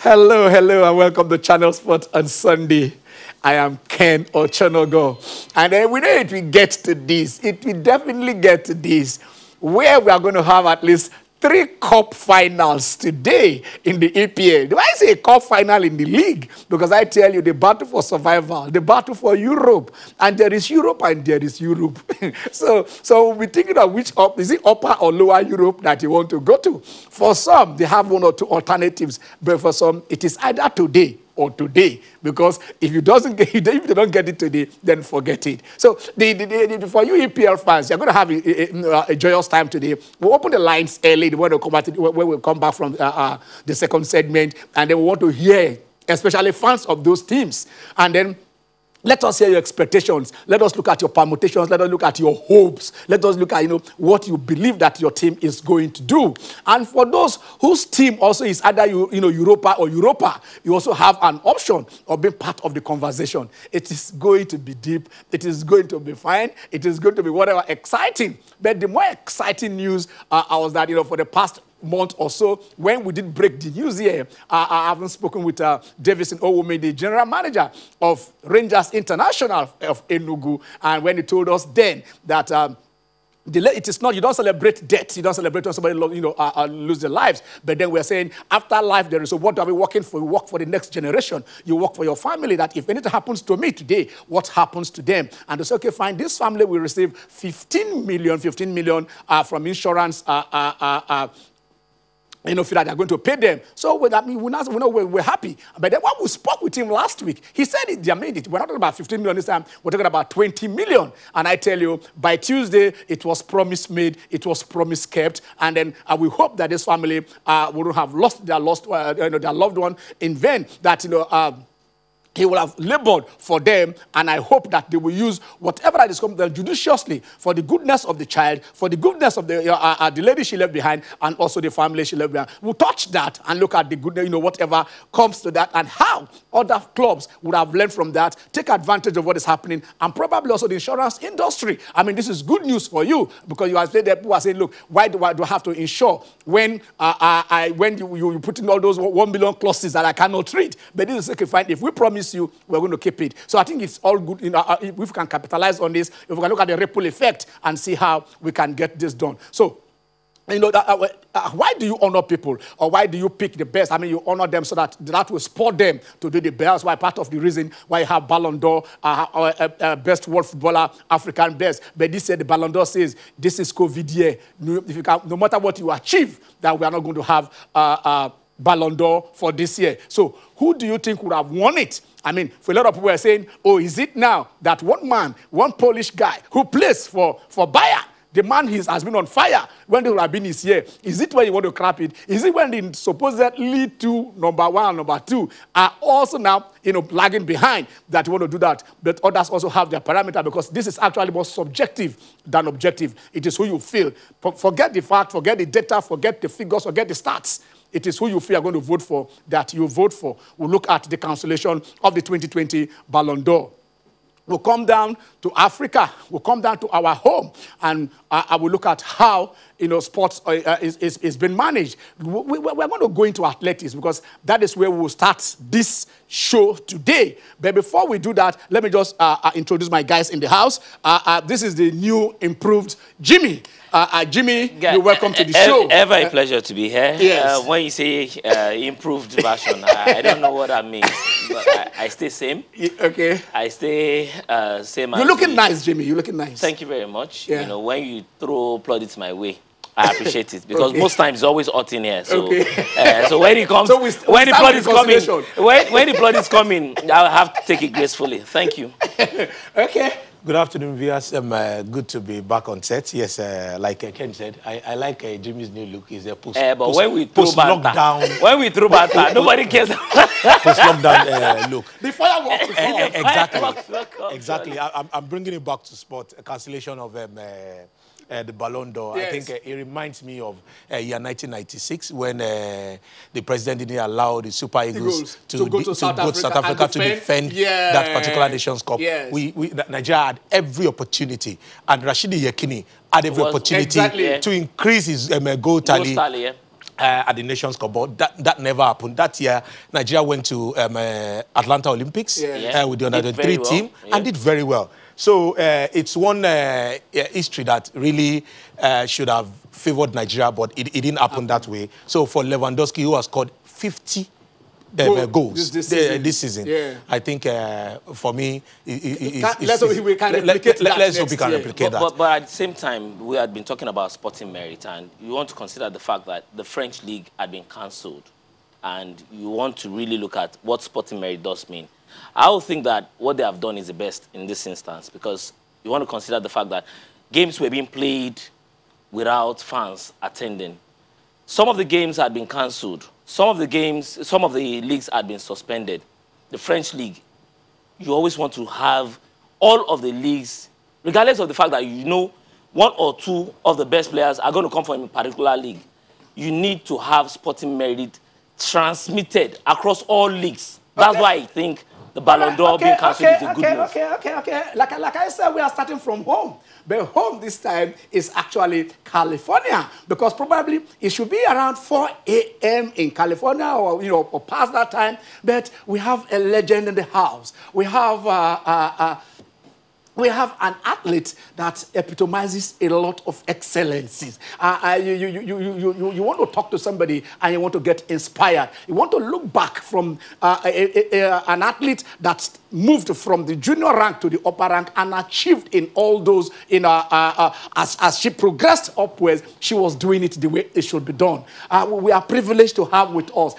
Hello, hello, and welcome to Channel Sport on Sunday. I am Ken Ochonogo. And we know it will get to this. It will definitely get to this, where we are going to have at least 3 cup finals today in the EPL. Do I say a cup final in the league? Because I tell you, the battle for survival, the battle for Europe, and there is Europe and there is Europe. so we'll be thinking of which is it upper or lower Europe that you want to go to. For some, they have 1 or 2 alternatives, but for some, it is either today or today, because if you don't get it today, then forget it. So for you EPL fans, you're going to have a joyous time today. We'll open the lines early when we'll come back from the second segment, and then we want to hear, especially fans of those teams, and then let us hear your expectations. Let us look at your permutations. Let us look at your hopes. Let us look at, what you believe that your team is going to do. And for those whose team also is either, Europa or Europa, you also have an option of being part of the conversation. It is going to be deep. It is going to be fine. It is going to be whatever exciting. But the more exciting news was that, for the past month or so, when we did break the news here, I haven't spoken with Davison Owome, the general manager of Rangers International of Enugu, and when he told us then that it is not, you don't celebrate death, you don't celebrate when somebody lose their lives, but then we're saying after life there is, so what are we working for? We work for the next generation. You work for your family, that if anything happens to me today, what happens to them? And they say, okay, fine, this family will receive 15 million from insurance feel that they're going to pay them. So we're happy. But then when we spoke with him last week, he said they made it. We're not talking about 15 million this time. We're talking about 20 million. And I tell you, by Tuesday, it was promise made. It was promise kept. And then we hope that this family wouldn't have lost their loved one in vain. That he will have labored for them, and I hope that they will use whatever that is coming to them judiciously for the goodness of the child, for the goodness of the lady she left behind, and also the family she left behind. We'll touch that and look at the good, whatever comes to that, and how other clubs would have learned from that, take advantage of what is happening, and probably also the insurance industry. I mean, this is good news for you, because you are saying that people are saying, look, why do I have to insure when you put in all those 1 million clauses that I cannot read? But this is okay, fine. If we promise you, we're going to keep it. So I think it's all good. If we can capitalize on this, if we can look at the ripple effect and see how we can get this done. So, why do you honor people, or why do you pick the best? I mean, you honor them so that will spur them to do the best. Why part of the reason why you have Ballon d'Or, best world footballer, African best. But this year, the Ballon d'Or says this is COVID year. No matter what you achieve, that we are not going to have Ballon d'Or for this year. So who do you think would have won it? I mean, for a lot of people are saying, oh, is it now that one Polish guy who plays for Bayern, the man has been on fire when they would have been his year? Is it when you want to crap it? Is it when the supposedly 2, number 1 and number 2, are also now, lagging behind, that you want to do that? But others also have their parameter, because this is actually more subjective than objective. It is who you feel. Forget the fact, forget the data, forget the figures, forget the stats. It is who you feel are going to vote for that you vote for. We'll look at the cancellation of the 2020 Ballon d'Or. We'll come down to Africa. We'll come down to our home, and I will look at how sports is being managed. We're going to go into athletics, because that is where we will start this show today. But before we do that, let me just introduce my guys in the house. This is the new, improved Jimmy. Jimmy, you're welcome to the show. Ever a pleasure to be here. Yes. When you say improved version, I don't know what that means, but I stay same. Okay. I stay same. You're looking nice, Jimmy. You're looking nice. Thank you very much. Yeah. When you throw plaudits my way, I appreciate it, because most times it's always hot in here. So, so when it comes, when the plaudits coming, I'll have to take it gracefully. Thank you. Okay. Good afternoon, viewers. Good to be back on set. Yes, like Ken said, I like Jimmy's new look. He's a when we throw banter, nobody cares. Post-lockdown look. The fireworks. Exactly. I'm bringing it back to sport. A cancellation of the Ballon d'Or. Yes. I think it reminds me of year 1996, when the president didn't allow the Super Eagles to go to South Africa to defend that particular Nations Cup. Yes. Nigeria had every opportunity, and Rashidi Yekini had every opportunity to increase his goal tally. at the Nations Cup, but that never happened. That year, Nigeria went to Atlanta Olympics with the under-23 team and did very well. So it's one history that really should have favored Nigeria, but it didn't happen that way. So for Lewandowski, who has scored 50 goals this season. I think for me, let's hope we can replicate that. But at the same time, we had been talking about sporting merit, and you want to consider the fact that the French league had been cancelled, and you want to really look at what sporting merit does mean. I would think that what they have done is the best in this instance, because you want to consider the fact that games were being played without fans attending. Some of the games had been cancelled. Some of the leagues had been suspended. The French league, you always want to have all of the leagues, regardless of the fact that you know one or two of the best players are going to come from a particular league. You need to have sporting merit transmitted across all leagues. That's why I think the Ballon d'Or being cancelled is a good move. Okay. Like I said, we are starting from home. But home this time is actually California, because probably it should be around 4 a.m. in California, or or past that time. But we have a legend in the house. We have an athlete that epitomizes a lot of excellencies. You want to talk to somebody and you want to get inspired. You want to look back from an athlete that moved from the junior rank to the upper rank and achieved in all those, as she progressed upwards, she was doing it the way it should be done. We are privileged to have with us.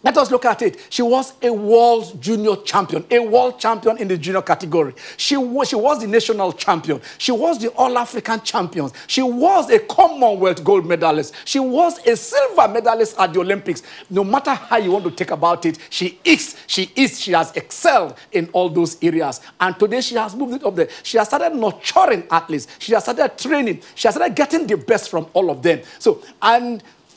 Let us look at it. She was a world junior champion, a world champion in the junior category. She was the national champion. She was the All-African champion. She was a Commonwealth gold medalist. She was a silver medalist at the Olympics. No matter how you want to take about it, she has excelled in all those areas. And today she has moved it up there. She has started nurturing athletes. She has started training. She has started getting the best from all of them.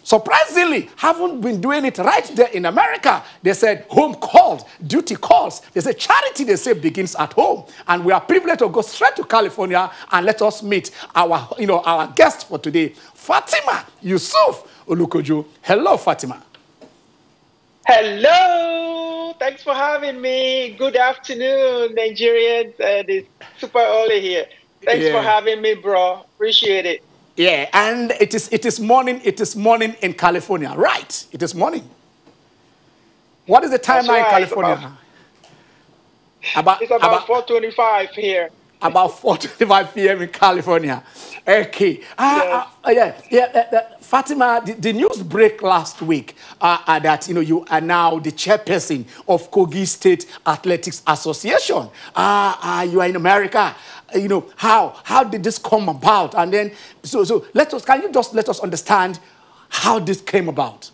Surprisingly, haven't been doing it right there in America. They said home calls, duty calls. They say charity, they say, begins at home. And we are privileged to go straight to California and let us meet our guest for today, Fatima Yusuf Olukoju. Hello, Fatima. Hello. Thanks for having me. Good afternoon, Nigerians. It's super early here. Thanks for having me, bro. Appreciate it. Yeah, and it is morning in California, right? It is morning. What is the time now in California? It's about 4:25 here. About 4:25 p.m. in California. Okay. Fatima, the news break last week that you are now the chairperson of Kogi State Athletics Association. You are in America. How did this come about? And then, can you just let us understand how this came about?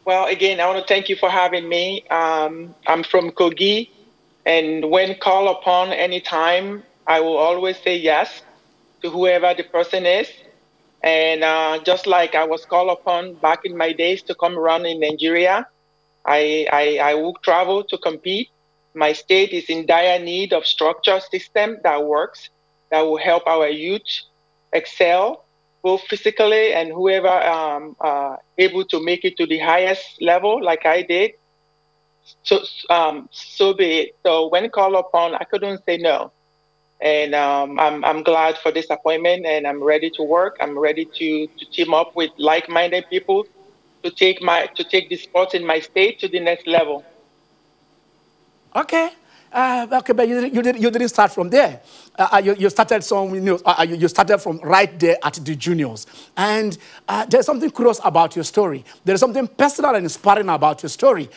Well, again, I want to thank you for having me. I'm from Kogi, and when called upon anytime, I will always say yes to whoever the person is. And just like I was called upon back in my days to come around in Nigeria, I will travel to compete. My state is in dire need of structure system that works, that will help our youth excel, both physically and whoever able to make it to the highest level like I did. So be it. So when called upon, I couldn't say no. And I'm glad for this appointment, and I'm ready to work. I'm ready to team up with like-minded people to take the sport in my state to the next level. Okay. But you didn't start from there. You started you started from right there at the juniors. And there's something curious about your story. There's something personal and inspiring about your story.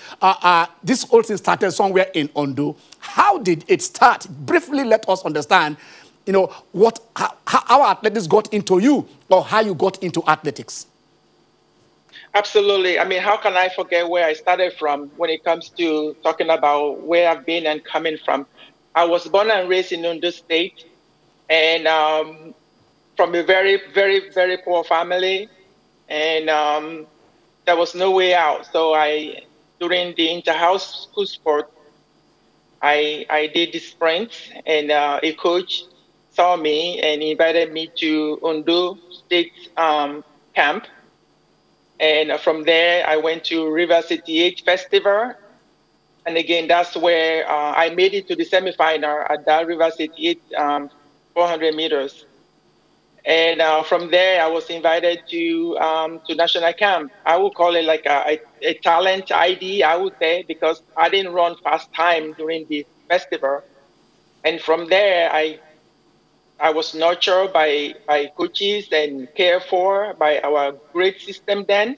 This whole thing started somewhere in Ondo. How did it start? Briefly, let us understand, how athletics got into you, or how you got into athletics. Absolutely. I mean, how can I forget where I started from when it comes to talking about where I've been and coming from? I was born and raised in Ondo State, and from a very, very, very poor family, and there was no way out. So during the inter-house school sport, I did the sprint, and a coach saw me and invited me to Ondo State camp. And from there, I went to River City 8 Festival. And again, that's where I made it to the semifinal at that River City 8 400 meters. And from there, I was invited to national camp. I would call it like a talent ID, I would say, because I didn't run fast time during the festival. And from there, I was nurtured by coaches and cared for by our great system then.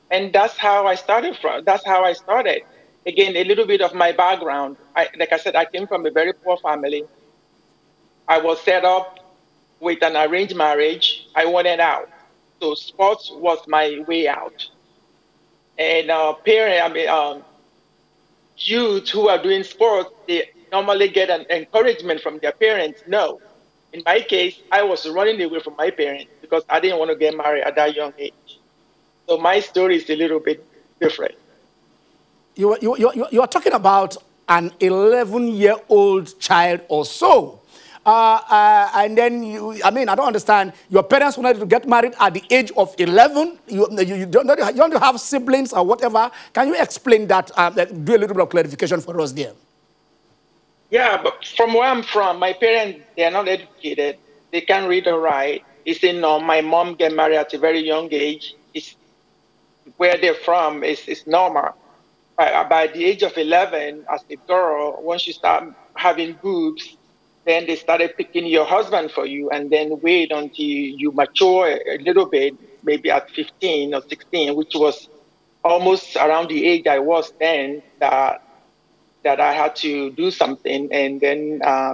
And that's how I started from. That's how I started. Again, a little bit of my background. Like I said, I came from a very poor family. I was set up with an arranged marriage. I wanted out. So sports was my way out. And youth who are doing sports, they normally get an encouragement from their parents. No. In my case, I was running away from my parents because I didn't want to get married at that young age. So my story is a little bit different. You are talking about an 11-year-old child or so. And then, I don't understand. Your parents wanted to get married at the age of 11. You don't have siblings or whatever. Can you explain that, do a little bit of clarification for us there? Yeah, but from where I'm from, my parents, they are not educated. They can't read or write. It's my mom get married at a very young age. It's where they're from is normal. By the age of 11, as a girl, once you start having boobs, then they started picking your husband for you, and then wait until you mature a little bit, maybe at 15 or 16, which was almost around the age I was then, that I had to do something. And then I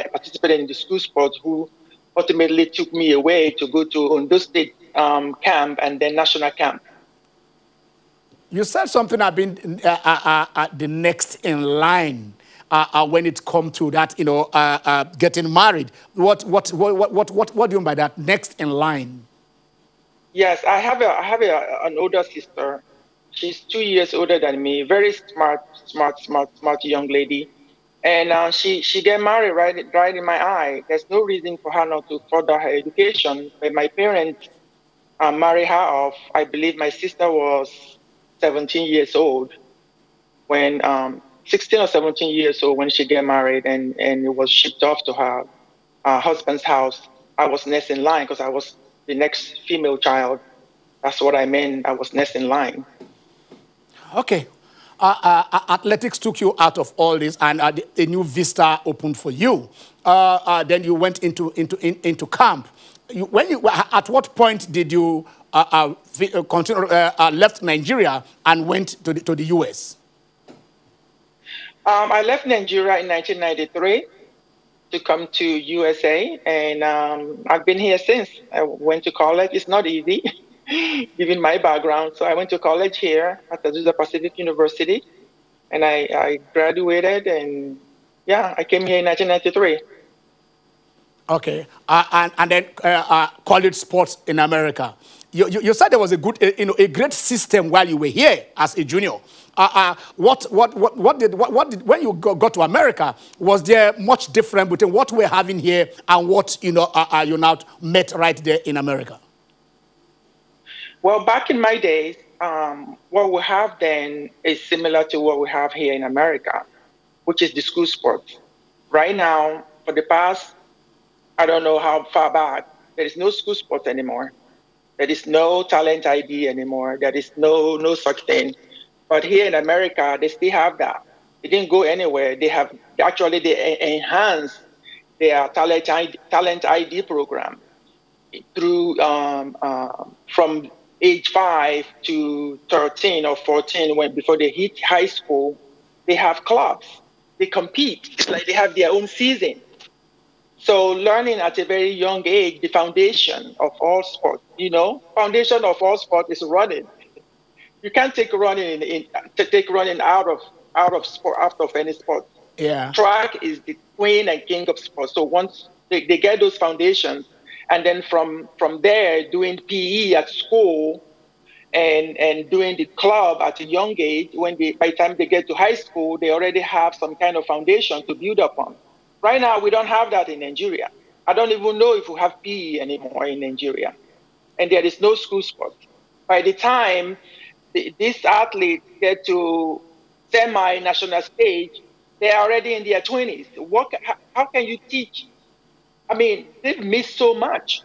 participated in the school sports, who ultimately took me away to go to Ondo State camp and then national camp. You said something I've been the next in line when it comes to that, getting married. What do you mean by that? Next in line? Yes, I have an older sister. She's 2 years older than me. Very smart young lady, and she get married right in my eye. There's no reason for her not to further her education. But my parents married her off. I believe my sister was 17 years old when 16 or 17 years old when she got married, and it was shipped off to her husband's house. I was next in line because I was the next female child. That's what I meant. I was next in line. Okay. Athletics took you out of all this, and a new vista opened for you. Then you went into camp. At what point did you continue, left Nigeria and went to the U.S.? I left Nigeria in 1993 to come to USA, and I've been here since. I went to college. It's not easy, given my background. So I went to college here at Azusa Pacific University, and I graduated, and yeah, I came here in 1993. Okay, and then college sports in America. You said there was a great system while you were here as a junior. What did when you got to America, was there much difference between what we're having here and what you now met right there in America? Well, back in my days, what we have then is similar to what we have here in America, which is the school sports. Right now, for the past, I don't know how far back, there is no school sport anymore. There is no talent ID anymore. There is no such thing. But here in America, they still have that. It didn't go anywhere. They enhanced their talent ID program through from age 5 to 13 or 14, before they hit high school. They have clubs. They compete. It's like they have their own season. So learning at a very young age, the foundation of all sport, foundation of all sport is running. You can't take running out of sport, out of any sport. Yeah. Track is the queen and king of sport. So once they get those foundations, and then from there, doing PE at school and doing the club at a young age, by the time they get to high school, they already have some kind of foundation to build upon. Right now, we don't have that in Nigeria. I don't even know if we have PE anymore in Nigeria. And there is no school sport. By the time these athletes get to semi-national stage, they're already in their 20s. How can you teach? I mean, they've missed so much.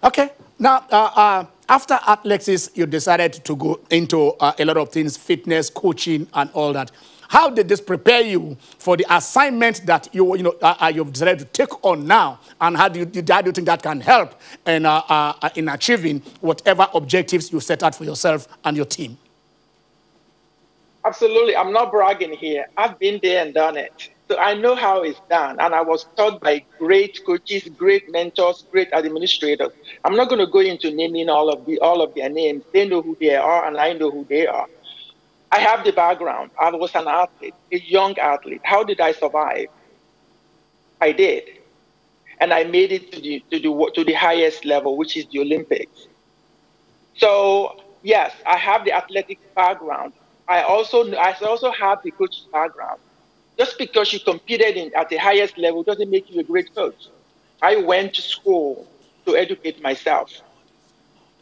Okay. Now, after athletics, you decided to go into a lot of things, fitness, coaching, and all that. How did this prepare you for the assignment that you've decided to take on now? And how do you think that can help in achieving whatever objectives you set out for yourself and your team? Absolutely. I'm not bragging here. I've been there and done it. So I know how it's done. And I was taught by great coaches, great mentors, great administrators. I'm not going to go into naming all of their names. They know who they are, and I know who they are. I have the background. I was an athlete, a young athlete. How did I survive? I did. And I made it to the highest level, which is the Olympics. So, yes, I have the athletic background. I also have the coach's background. Just because you competed at the highest level doesn't make you a great coach. I went to school to educate myself.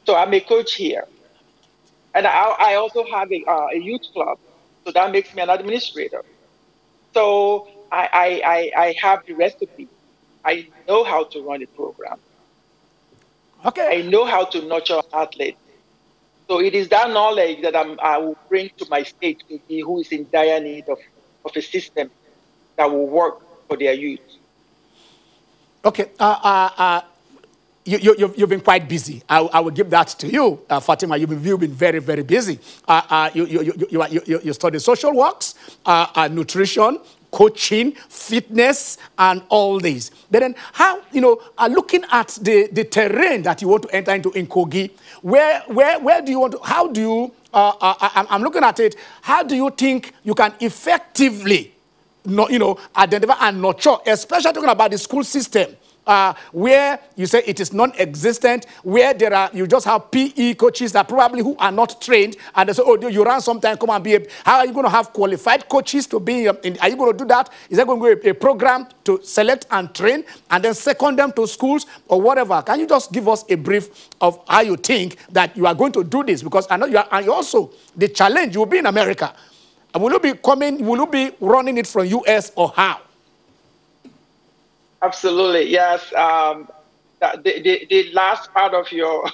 So I'm a coach here. And I also have a youth club. So that makes me an administrator. So I have the recipe. I know how to run a program. Okay. I know how to nurture athletes. So it is that knowledge that I will bring to my state who is in dire need of a system that will work for their youth. Okay. You've been quite busy. I will give that to you, Fatima. You've been very, very busy. You study social works, nutrition, coaching, fitness, and all this. But then how, looking at the terrain that you want to enter into in Kogi, where do you want to, how do you, I'm looking at it, how do you think you can effectively, identify and nurture, especially talking about the school system, where you say it is non-existent, where you just have PE coaches that probably who are not trained, and they say, oh, you run sometime, come and be how are you going to have qualified coaches to be are you going to do that? Is there going to be a program to select and train and then second them to schools or whatever? Can you just give us a brief of how you think that you are going to do this? Because I know and also the challenge, you will be in America. Will you be running it from US or how? Absolutely, yes. The last part of your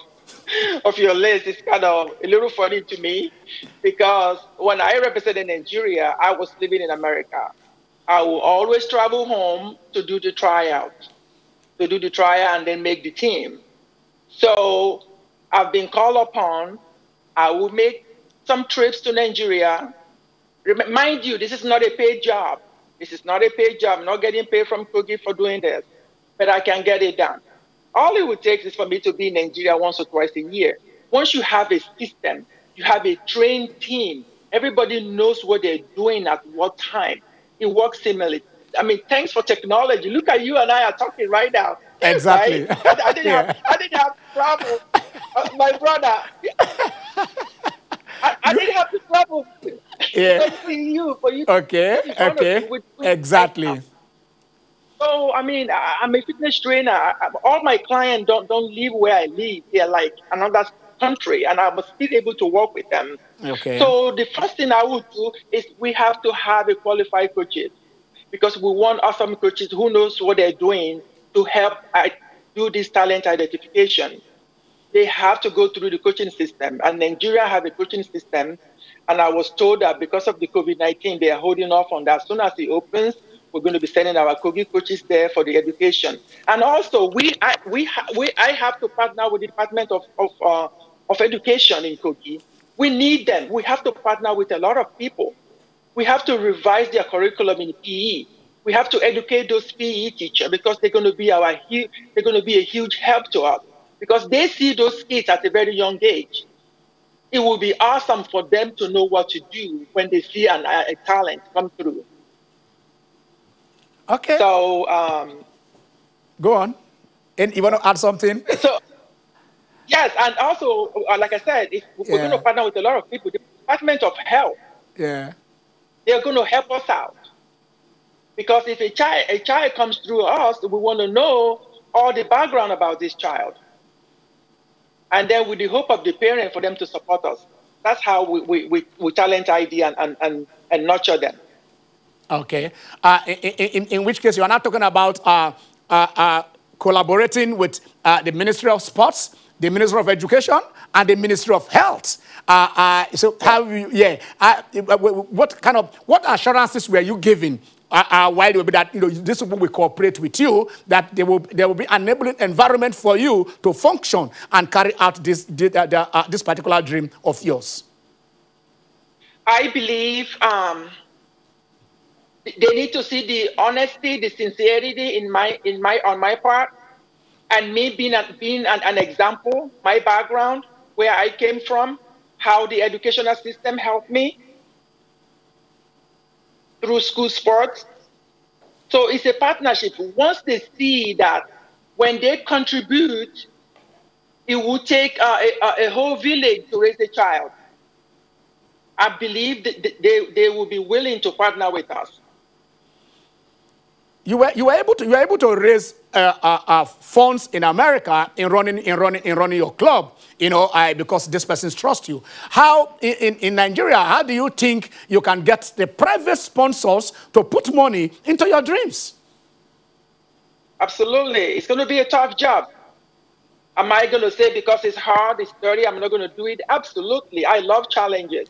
list is kind of a little funny to me, because when I represented Nigeria, I was living in America. I will always travel home to do the tryout, and then make the team. So I've been called upon. I will make some trips to Nigeria. Mind you, this is not a paid job. This is not a paid job. I'm not getting paid from Kogi for doing this, but I can get it done. All it would take is for me to be in Nigeria once or twice a year. Once you have a system, you have a trained team, everybody knows what they're doing at what time. It works seamlessly. I mean, thanks for technology. Look at you and I are talking right now. Exactly. Right? I didn't have trouble. My brother. I didn't have to travel. Yeah. For you. Okay. Exactly. So I mean, I'm a fitness trainer. All my clients don't live where I live. They're like another country, and I must be able to work with them. Okay. So the first thing I would do is we have to have a qualified coaches, because we want awesome coaches who knows what they're doing to help do this talent identification. They have to go through the coaching system, and Nigeria has a coaching system. And I was told that because of the COVID-19, they are holding off on that. As soon as it opens, we're going to be sending our Kogi coaches there for the education. And also, I have to partner with the Department of Education in Kogi. We need them. We have to partner with a lot of people. We have to revise their curriculum in PE. We have to educate those PE teachers, because they're going to be a huge help to us, because they see those kids at a very young age. It will be awesome for them to know what to do when they see a talent come through. Okay. So, go on. And you want to add something? So, yes, and also, like I said, we're going to partner with a lot of people. The Department of Health, they're going to help us out. Because if a child comes through us, we want to know all the background about this child. And then with the hope of the parent for them to support us. That's how we challenge ID and nurture them. Okay. In which case, you are not talking about collaborating with the Ministry of Sports, the Ministry of Education, and the Ministry of Health. So how you, what assurances were you giving while you will be that this people will cooperate with you, that there will be an enabling environment for you to function and carry out this particular dream of yours? I believe they need to see the honesty, the sincerity on my part, and me being an example, my background, where I came from, how the educational system helped me through school sports. So it's a partnership. Once they see that when they contribute, it will take a whole village to raise a child, I believe that they will be willing to partner with us. You were able to raise funds in America in running your club, because this person trusts you. How in Nigeria? How do you think you can get the private sponsors to put money into your dreams? Absolutely, it's going to be a tough job. Am I going to say because it's hard, it's dirty, I'm not going to do it? Absolutely, I love challenges.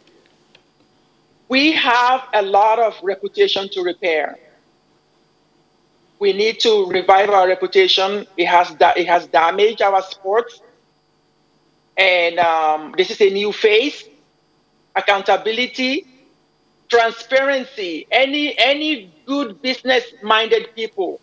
We have a lot of reputation to repair. We need to revive our reputation. It has damaged our sports. And this is a new phase. Accountability, transparency. Any good business-minded people,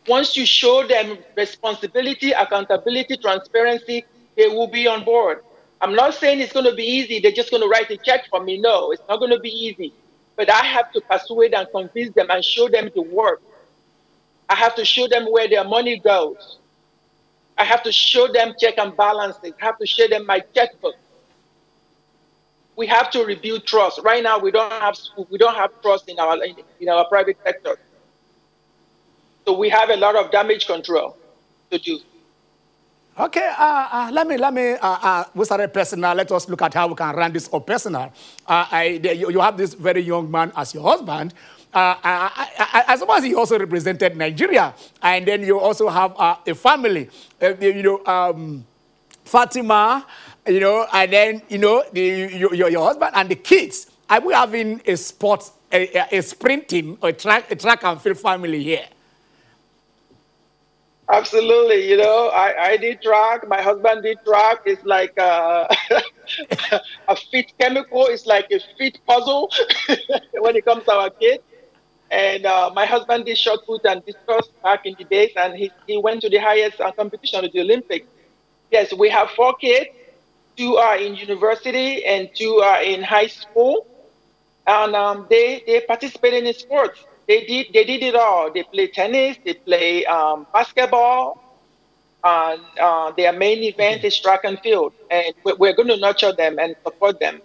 once you show them responsibility, accountability, transparency, they will be on board. I'm not saying it's going to be easy. They're just going to write a check for me. No, it's not going to be easy. But I have to persuade and convince them and show them the work. I have to show them where their money goes. I have to show them check and balances. I have to show them my checkbook. We have to rebuild trust. Right now, we don't have trust in our private sector. So we have a lot of damage control to do. Okay, we started personal. Let us look at how we can run this up personal. You have this very young man as your husband. I suppose he also represented Nigeria. And then you also have a family, Fatima, and then, your husband and the kids. Are we having a sport, a sprint team, a track and field family here? Absolutely. I did track. My husband did track. It's like a fit chemical. It's like a fit puzzle when it comes to our kids. And my husband did shot put and discus back in the days, and he went to the highest competition at the Olympics. Yes, we have 4 kids. 2 are in university and 2 are in high school. And they participated in sports. They did it all. They play tennis, they play basketball, and their main event is track and field. And we're going to nurture them and support them.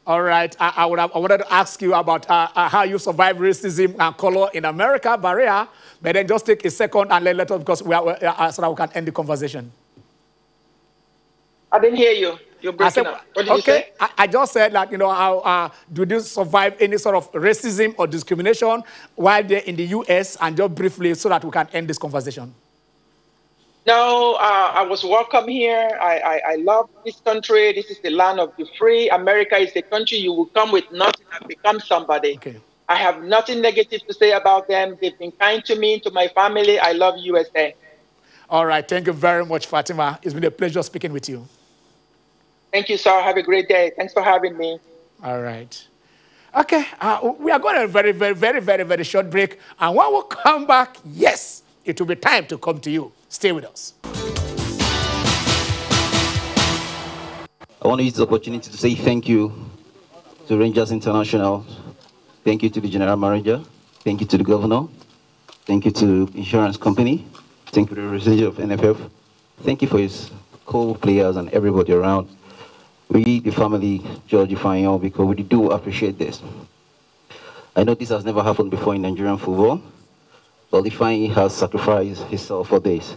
All right. I wanted to ask you about how you survive racism and color in America, barrier. But then just take a second and let us, because so that we can end the conversation. I didn't hear you. You're breaking up. What did you say? I just said that, how do they survive any sort of racism or discrimination while they're in the U.S., and just briefly so that we can end this conversation. No, I was welcome here. I love this country. This is the land of the free. America is a country you will come with nothing and become somebody. Okay. I have nothing negative to say about them. They've been kind to me, to my family. I love USA. All right. Thank you very much, Fatima. It's been a pleasure speaking with you. Thank you, sir. Have a great day. Thanks for having me. All right. Okay. We are going on a very, very, very, very, very short break. And when we come back, yes, it will be time to come to you. Stay with us. I want to use this opportunity to say thank you to Rangers International. Thank you to the General Manager. Thank you to the Governor. Thank you to the insurance company. Thank you to the representative of NFF. Thank you for his co-players and everybody around. We, the family, George Ifanyo, because we do appreciate this. I know this has never happened before in Nigerian football, but Ifeanyi has sacrificed himself for this,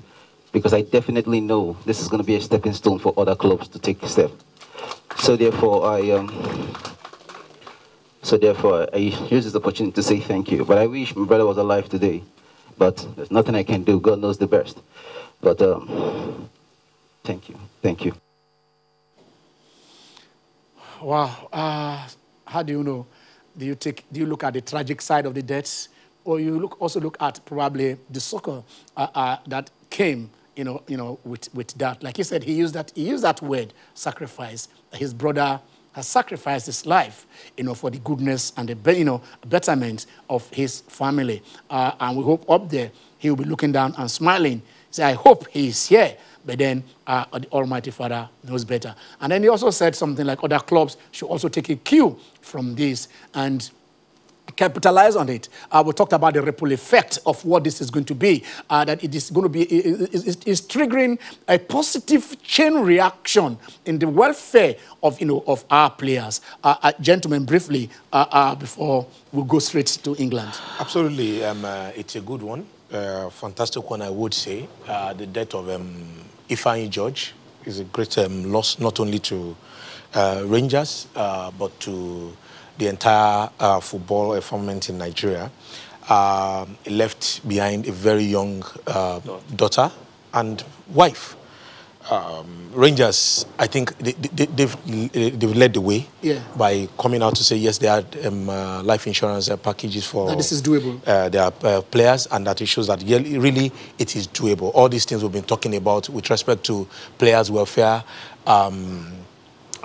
because I definitely know this is going to be a stepping stone for other clubs to take a step. So therefore, I use this opportunity to say thank you. But I wish my brother was alive today. But there's nothing I can do. God knows the best. But thank you. Thank you. Wow. How do you know? Do you look at the tragic side of the deaths, or you also look at probably the soccer that came, with that? Like you said, he used that word, sacrifice. His brother has sacrificed his life, for the goodness and the, betterment of his family. And we hope up there he will be looking down and smiling. Say, I hope he is here. But then the Almighty Father knows better. And then he also said something like other clubs should also take a cue from this and capitalize on it. We talked about the ripple effect of what this is going to be, that it is going to be, is triggering a positive chain reaction in the welfare of, of our players. Gentlemen, briefly, before we go straight to England. Absolutely. It's a good one. Fantastic one, I would say. The death of Ifeanyi George is a great loss, not only to Rangers, but to the entire football firmament in Nigeria. He left behind a very young daughter and wife. Rangers, I think they've led the way by coming out to say yes, they had life insurance packages for that this is doable. Their players, and that it shows that really it is doable. All these things we've been talking about with respect to players' welfare.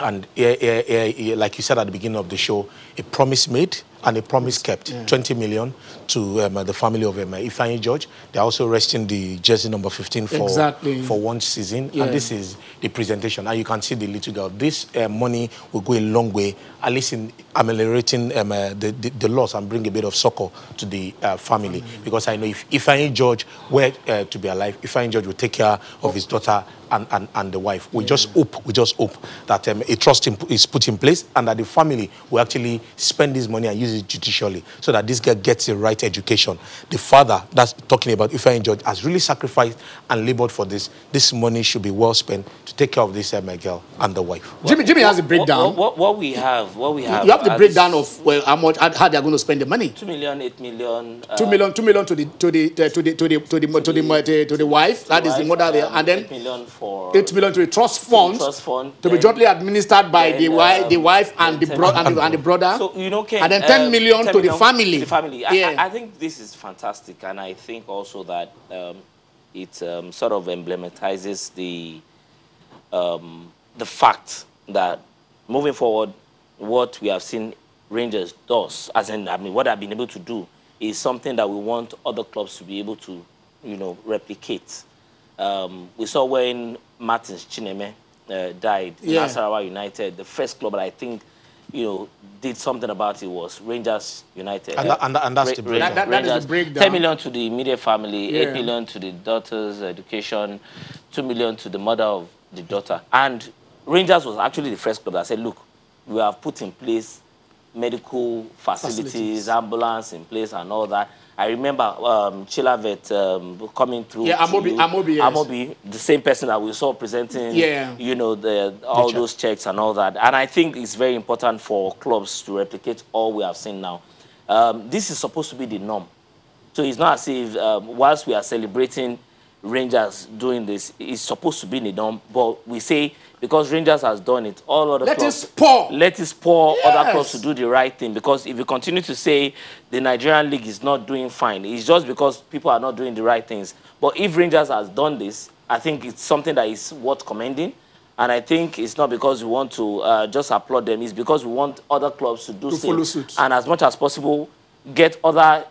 And like you said at the beginning of the show, a promise made and a promise kept. 20 million to the family of Ifeanyi George. They're also resting the jersey number 15 for one season. And this is the presentation. And you can see the little girl. This money will go a long way, at least in ameliorating the loss and bring a bit of succor to the family. Because I know if Ifeanyi George were to be alive, Ifeanyi George will take care of his daughter and the wife. We just hope that a trust is put in place and that the family will actually spend this money and use it judicially so that this girl gets the right education. The father that's talking about Ifeanyi George has really sacrificed and labored for this. This money should be well spent to take care of this girl and the wife. Jimmy has a breakdown. What we have. You have the breakdown of how they are going to spend the money. 2 million, 8 million. 2 million to the wife. That is the mother there, and then 8 million for 8 million to the trust fund. To be jointly administered by the wife and the brother. So and then 10 million to the family. I think this is fantastic, and I think also that it sort of emblematizes the fact that moving forward, what we have seen Rangers does, what I've been able to do, is something that we want other clubs to be able to, replicate. We saw when Martins Chineme died, Nasarawa United, the first club that I think, did something about it was Rangers United. And that's the breakdown. That is the breakdown. 10 million to the immediate family, 8 million to the daughter's education, 2 million to the mother of the daughter. And Rangers was actually the first club that said, look, we have put in place medical facilities, ambulance in place and all that. I remember Chilavet coming through. Yeah, Amobi, yes. Amobi, the same person that we saw presenting, all those checks and all that. And I think it's very important for clubs to replicate all we have seen now. This is supposed to be the norm. So it's not as if whilst we are celebrating Rangers doing this, it's supposed to be the norm. But we say, because Rangers has done it, all other clubs... Let it spur other clubs to do the right thing. Because if you continue to say the Nigerian League is not doing fine, it's just because people are not doing the right things. But if Rangers has done this, I think it's something that is worth commending. And I think it's not because we want to just applaud them. It's because we want other clubs to do follow suit. And as much as possible, get other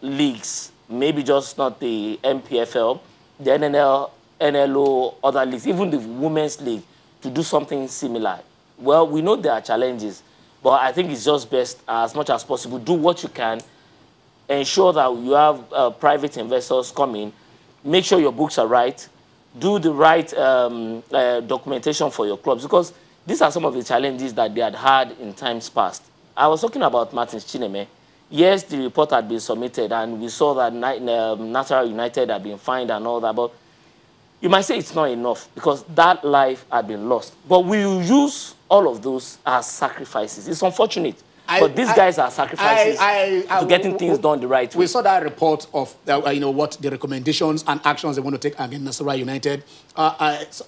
leagues, maybe just not the MPFL, the NNL, NLO, other leagues, even the Women's League, to do something similar. Well, we know there are challenges, but I think it's just best, as much as possible, do what you can, ensure that you have private investors come in, make sure your books are right, do the right documentation for your clubs, because these are some of the challenges that they had in times past. I was talking about Martins Chineme. yes, the report had been submitted, and we saw that Nasarawa United had been fined and all that, but you might say it's not enough because that life had been lost. But we will use all of those as sacrifices. It's unfortunate. But these guys are sacrifices to getting things done the right way. We saw that report of you know, what the recommendations and actions they want to take against Nasarawa United.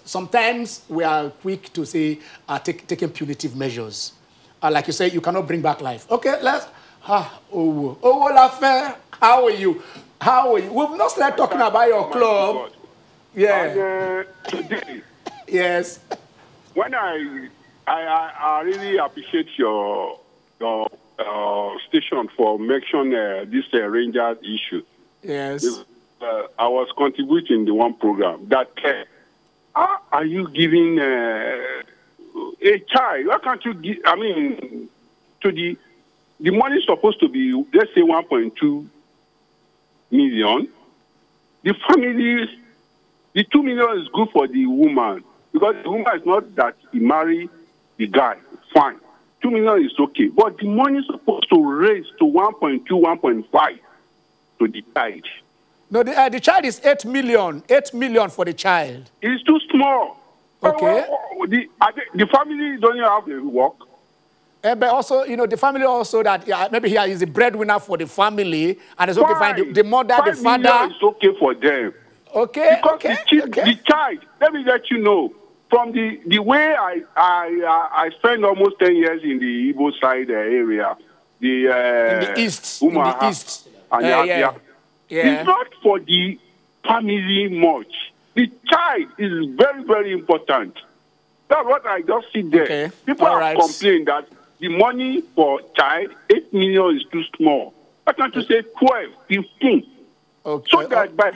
Sometimes we are quick to say taking punitive measures. Like you say, you cannot bring back life. Okay, let's... Lafe, how are you? How are you? We've not started talking about your club. Yeah. Today, yes. When I really appreciate your station for mentioning this Rangers issue. Yes. I was contributing the one program that are you giving a child? Why can't you give? I mean, to the money is supposed to be, let's say, 1.2 million. The family. The 2 million is good for the woman because the woman is not that he marry the guy. Fine. 2 million is okay. But the money is supposed to raise to 1.2, 1.5 to the child. No, the child is 8 million. 8 million for the child. It's too small. Okay. The family don't have to work. But also, you know, the family also that maybe he is the breadwinner for the family and it's okay fine. The mother, the father. It's okay for them. Okay, because the child, let me let you know, from the way I spent almost 10 years in the Igbo side area, in the east, It's not for the family much. The child is very, very important. That's what I just see there. Okay. People have complained that the money for child, 8 million is too small. Why can't you say 12, 15? Okay. So that by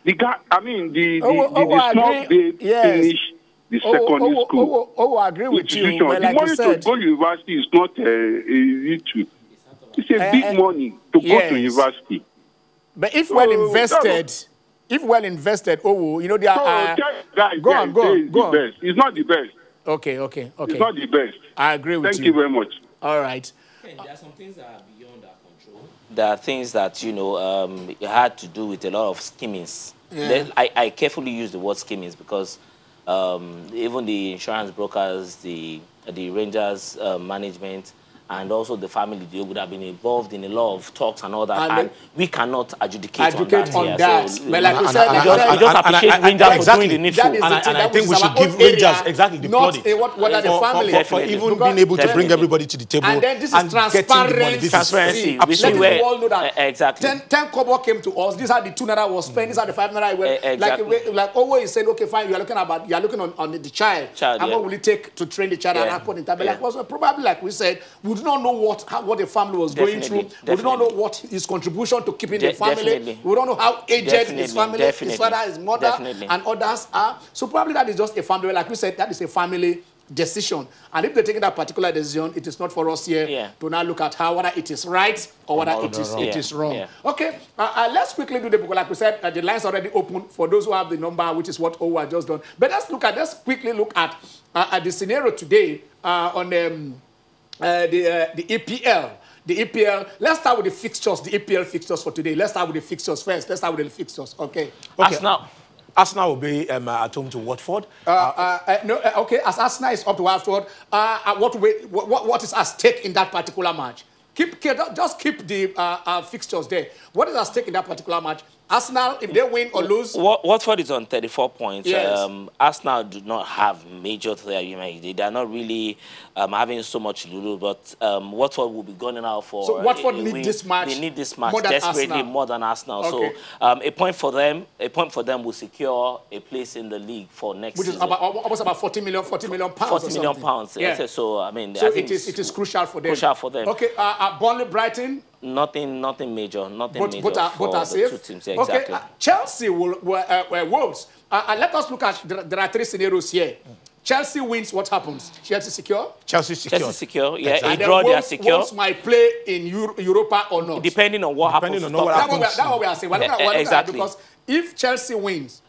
the guy, I mean, the small babe finish the secondary school. I agree with you. But the money to go to university is not easy to. It's a big money to go to university. But if well invested, you know, they are. Go on. Best. It's not the best. Okay. It's not the best. I agree with you. Thank you very much. All right. There are some things that are beyond our control. There are things that, you know, it had to do with a lot of schemings. Yeah. I carefully use the word schemings because even the insurance brokers, the Rangers management, and also the family, they would have been involved in a lot of talks and all that, and we cannot adjudicate on that. So, but like you said, we just appreciate Rangers for doing the needful. And I think we should give Rangers the credit for even being able to bring everybody to the table and then this is transparency. We see where all know that exactly 10 kobo came to us. These are the 2 naira was spent. These are the 5 naira. Like always saying, okay, fine, you are looking on the child. And what will it take to train the child and put in time? Like probably like we said, we do not know what the family was going through. We do not know what his contribution to keeping the family. We don't know how aged his family, his father, his mother, and others are. So probably that is just a family. Like we said, that is a family decision. And if they're taking that particular decision, it is not for us here to now look at whether it is right or whether it is wrong. Yeah. Okay, let's quickly do the book. Like we said, the line's already open for those who have the number, which is what Owo has just done. But let's quickly look at the scenario today on the EPL. The EPL, let's start with the fixtures, the EPL fixtures for today. Let's start with the fixtures first. Let's start with the fixtures, okay? Arsenal will be at home to Watford. Okay, as Arsenal is up to Watford, what is at stake in that particular match? Just keep the fixtures there. What is at stake in that particular match? Arsenal, if they win or lose... Watford is on 34 points. Yes. Arsenal do not have major threat. They are not really having so much lulu, but Watford will be going out for... So Watford need this match. They need this match desperately more than Arsenal. Okay. So a point for them will secure a place in the league for next season. Which is almost about 40 million pounds. 40 million pounds. Yeah. So I mean, it is crucial for them. Crucial for them. Okay. Burnley, Brighton. Nothing major. Nothing both are safe. The 2 teams. Yeah, exactly. Okay. Chelsea Wolves. Let us look at. There are 3 scenarios here. Chelsea wins. What happens? Chelsea secure. Chelsea secure. Yeah, exactly. A draw. They are secure. Wolves might play in Europa or not. Depending on what happens. That's what we are saying. Exactly. Because if Chelsea wins,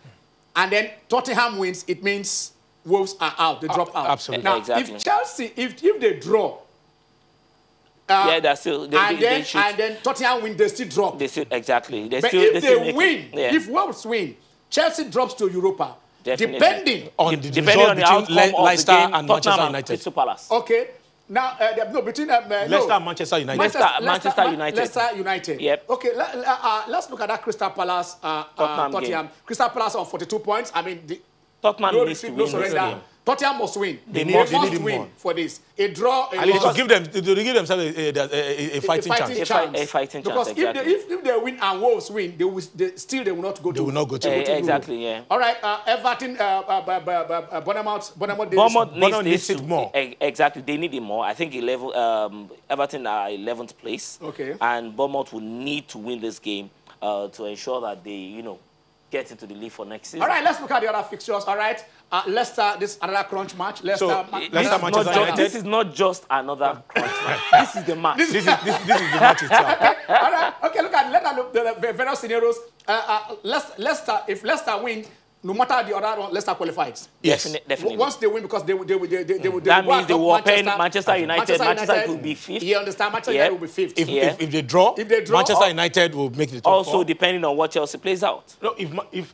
and then Tottenham wins, it means Wolves are out. They drop out. Absolutely. Now, if Chelsea, if they draw, yeah, they're still. And then Tottenham win, they still drop. They still, exactly. But if they win, if Wolves win, Chelsea drops to Europa. Definitely. Depending on the result between Leicester and Manchester United. Crystal Palace. Okay. Now, no, between Leicester and Manchester United. Manchester United. Leicester United. Yep. Okay, let's look at that Crystal Palace, Tottenham. Crystal Palace on 42 points. I mean, Tottenham needs to win this game. Tottenham must win. They must need win more for this. A draw. At least to give themselves a fighting chance. A fighting chance. Because exactly. if they win and Wolves win, they will not go to. They will not go to. Exactly. Yeah. All right. Everton, Bournemouth needs it more. Exactly. They need it more. I think Everton are 11th place. Okay. And Bournemouth will need to win this game to ensure that they, get into the league for next season. All right, let's look at the other fixtures. All right, Leicester, this is another crunch match. Leicester, Manchester United. This is not just another crunch match. This is the match. This is the match itself. Okay, all right. Okay, look at the various scenarios. Leicester, if Leicester wins, no matter the other one, Leicester qualifies. Yes, definitely. Once they win, because they will. That means they will open Manchester United. Manchester United will be fifth. You understand? Manchester United will be fifth. If they draw, Manchester United will make the top also four. Depending on what Chelsea plays out. No, if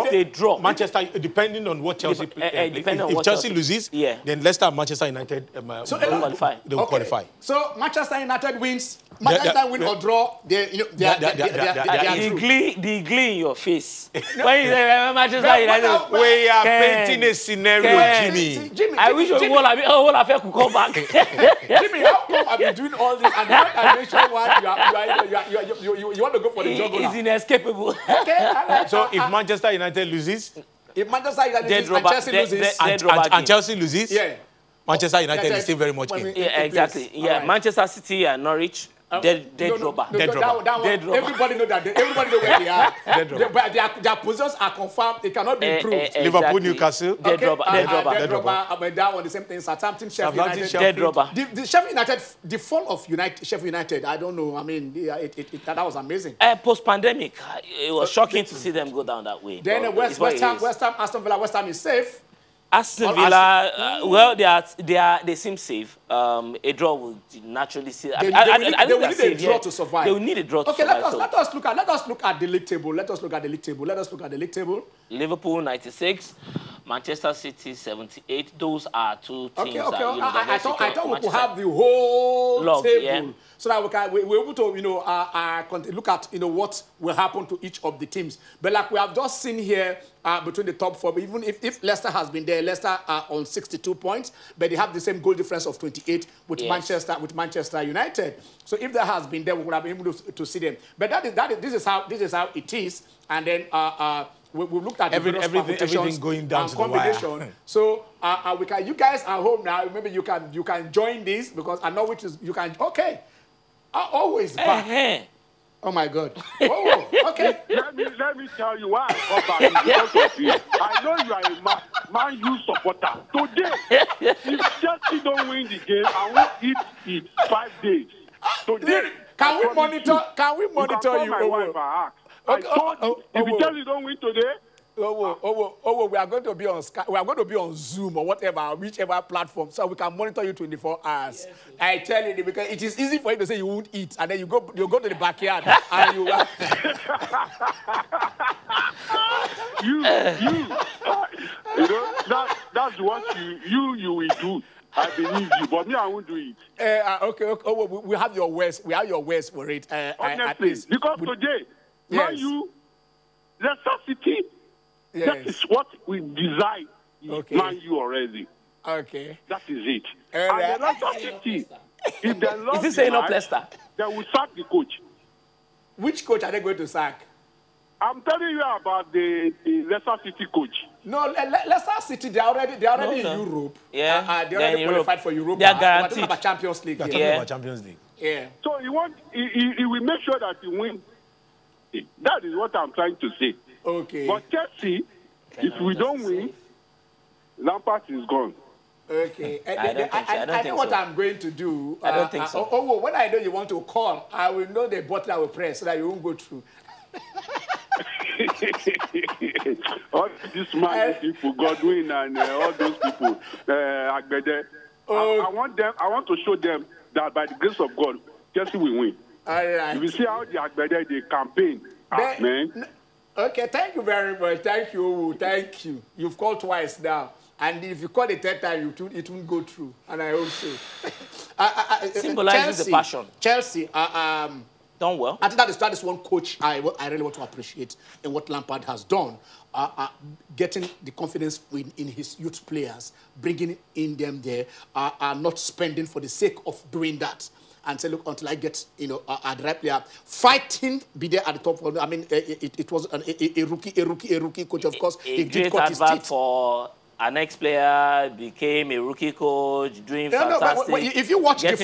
they draw, Manchester, depending on what Chelsea plays. If Chelsea loses, then Leicester and Manchester United qualify. They will qualify. So Manchester United wins. Manchester win or draw, the glee in your face. When you say Manchester United, we are painting a scenario, Jimmy. I wish all of you could come back. Jimmy, how come I've been doing all this and when I mention one, you want to go for the juggler? It's inescapable. Okay. So if Manchester United loses, if Manchester United loses and Chelsea loses, and Chelsea loses, Manchester United is still very much in. Yeah, exactly. Yeah, Manchester City and Norwich. Dead rubber. Everybody know that. Everybody know where they are. Their positions are confirmed. It cannot be improved. Exactly. Liverpool, Newcastle. Dead rubber. But that one, the same thing. Southampton, Sheffield United. Dead rubber. The Sheffield United, the fall of Sheffield United. I don't know. I mean, that was amazing. Post-pandemic, it was shocking to see them go down that way. Then West Ham, Aston Villa, West Ham is safe. Aston Villa, well, they seem safe. A draw will naturally see. They will need a draw to survive. They will need a draw to survive. Okay, let us look at the league table. Liverpool 96, Manchester City 78. Those are two teams. Okay. I thought we could have the whole table so that we're able to look at what will happen to each of the teams. But like we have just seen here between the top four, even if Leicester has been there, Leicester are on 62 points, but they have the same goal difference of 28 with Manchester United. So if that has been there, we would have been able to see them. But this is how it is, and then we've looked at everything going down to the wire. So you guys are home now. Maybe you can join this because I know which is you can. Okay, always back. Oh my God! Oh, okay. Let me tell you why I come back because of you. I know you are a Man U supporter. Today, if Chelsea don't win the game, I will eat 5 days. Today, can we monitor you? My wife I told if Chelsea don't win today. we are going to be on Skype. We are going to be on Zoom or whatever, whichever platform, so we can monitor you 24 hours. Yes. I tell you, because it is easy for you to say you won't eat, and then you go to the backyard and you. That's what you will do. I believe you, but me, I won't do it. Okay. We have your words. We have your words for it. Honestly, because today, Man U, Leicester City. Yes. That is what we desire. Man U already. Okay. That is it. And the Leicester City, if they lost, is this saying up Leicester? They will sack the coach. Which coach are they going to sack? I'm telling you about the Leicester City coach. No, Leicester City, they're already in Europe. Yeah. They're already qualified for Europe. They are guaranteed. We're talking about Champions League. Champions League. Yeah. So he will make sure that he wins. That is what I'm trying to say. Okay. But Chelsea, if we don't win, Lampard is gone. Okay. I know what I'm going to do. I don't think so. When I know you want to call, I will know the button I will press so that you won't go through. All these man people, Godwin and all those people, Agbede, I want to show them that by the grace of God, Chelsea will win. All right. You will see how they campaign. Man. Okay, thank you very much. Thank you. Thank you. You've called twice now. And if you call the third time, it won't go through. And I hope so. Symbolizes the passion. Chelsea, done well. I think that is one coach I really want to appreciate in what Lampard has done. Getting the confidence in his youth players, bringing in them there, not spending for the sake of doing that. And say, look, until I get, a right player, fighting, be there at the top. I mean, it was a rookie coach, of course. He did cut his teeth. For an ex-player became a rookie coach, doing fantastic. No, if you watch the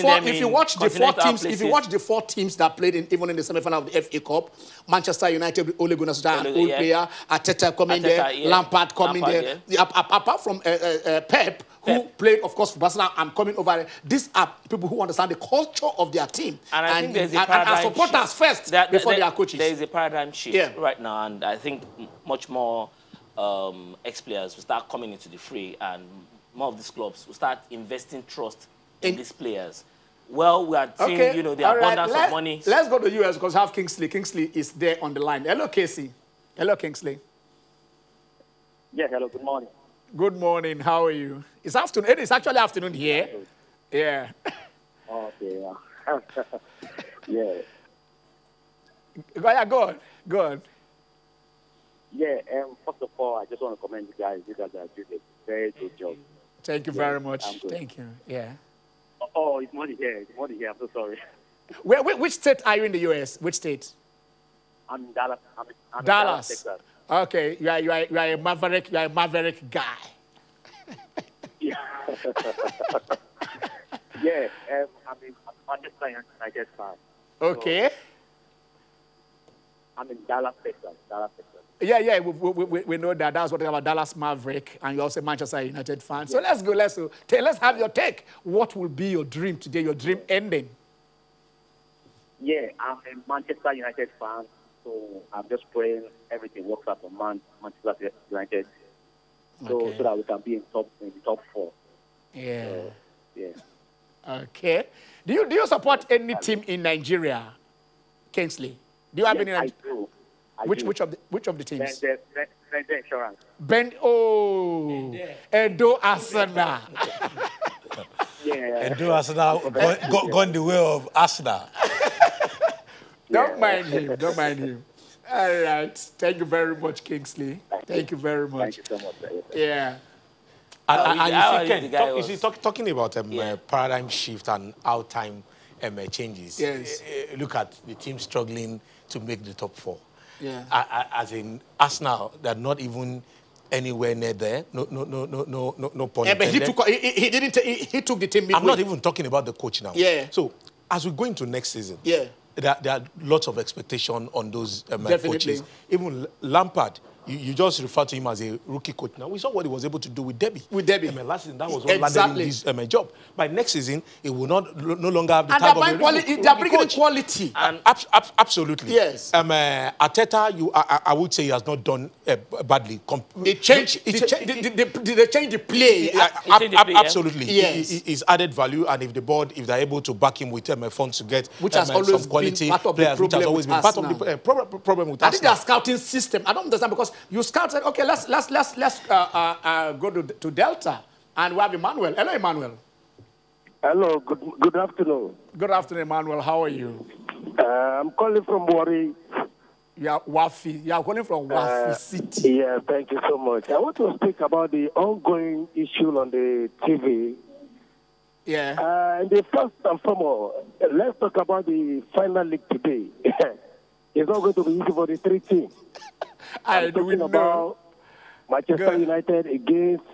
four teams that played even in the semi-final of the FA Cup, Manchester United with Ole Gunnar Solskjaer, an old player, Arteta coming there, Lampard coming there. Yeah. Apart from Pep, who played, of course, for Barcelona, I'm coming over there. These are people who understand the culture of their team. And I think there's a paradigm shift. And supporters first before they are coaches. There is a paradigm shift right now, and I think much more ex-players will start coming into the fray, and more of these clubs will start investing trust in these players. Well, we are seeing, the abundance of money. Let's go to the US because I have Kingsley. Kingsley is there on the line. Hello, Casey. Hello, Kingsley. Yeah, hello, good morning. Good morning. How are you? It's afternoon. It is actually afternoon here. Yeah. Okay. Yeah. Go on. Yeah, first of all, I just want to commend you guys. You guys are doing a very good job. Thank you very much. Thank you. Yeah. Oh, it's money here. It's money here. I'm so sorry. Which state are you in the U.S.? Which state? I'm in Dallas. I'm in Dallas, Texas. Okay, you are a maverick. You are a maverick guy. Yeah. Yeah. I'm Manchester United fan. Okay. So, I'm in Dallas, Texas. Yeah, we know that. That's what we're talking about, Dallas Maverick, and you're also a Manchester United fan. So let's go. Let's have your take. What will be your dream today, your dream ending? Yeah, I'm a Manchester United fan, so I'm just praying everything works out for Manchester United, so that we can be in the top 4. Yeah. So, yeah. Okay. Do you support any team in Nigeria, Kingsley? Do you have any? I do. Which of the teams? Bende Insurance. Edo Arsenal. Yeah. Edo Arsenal gone the way of Arsenal. Don't mind him. All right. Thank you very much, Kingsley. Thank you very much. Thank you so much. Yeah. And you see, talking about paradigm shift and how time changes. Yes. Look at the team struggling to make the top 4. Yeah. As in Arsenal, they're not even anywhere near there. No point. Yeah, but he took the team. I'm not even talking about the coach now. Yeah. So as we go into next season, there are lots of expectation on those coaches. Even Lampard, you just refer to him as a rookie coach. Now, we saw what he was able to do with Derby. Last season, that was what landed in his job. By next season, he will no longer have the tag of a rookie they're bringing quality. Absolutely. Yes. Arteta, I would say he has not done badly. They changed the play. Absolutely. Yes. He's added value, and if they're able to back him with funds to get which has always some quality been part of players, the which has always been part of the problem with Arsenal. I think their scouting system. I don't understand because you scouted. Okay, let's go to Delta, and we have Emmanuel. Hello, Emmanuel. Hello. Good afternoon. Good afternoon, Emmanuel. How are you? I'm calling from Warri. You are Wafi. You are calling from Wafi City. Yeah, thank you so much. I want to speak about the ongoing issue on the TV. Yeah. And the first and foremost, let's talk about the final league today. It's not going to be easy for the 3 teams. I'm talking about Manchester United against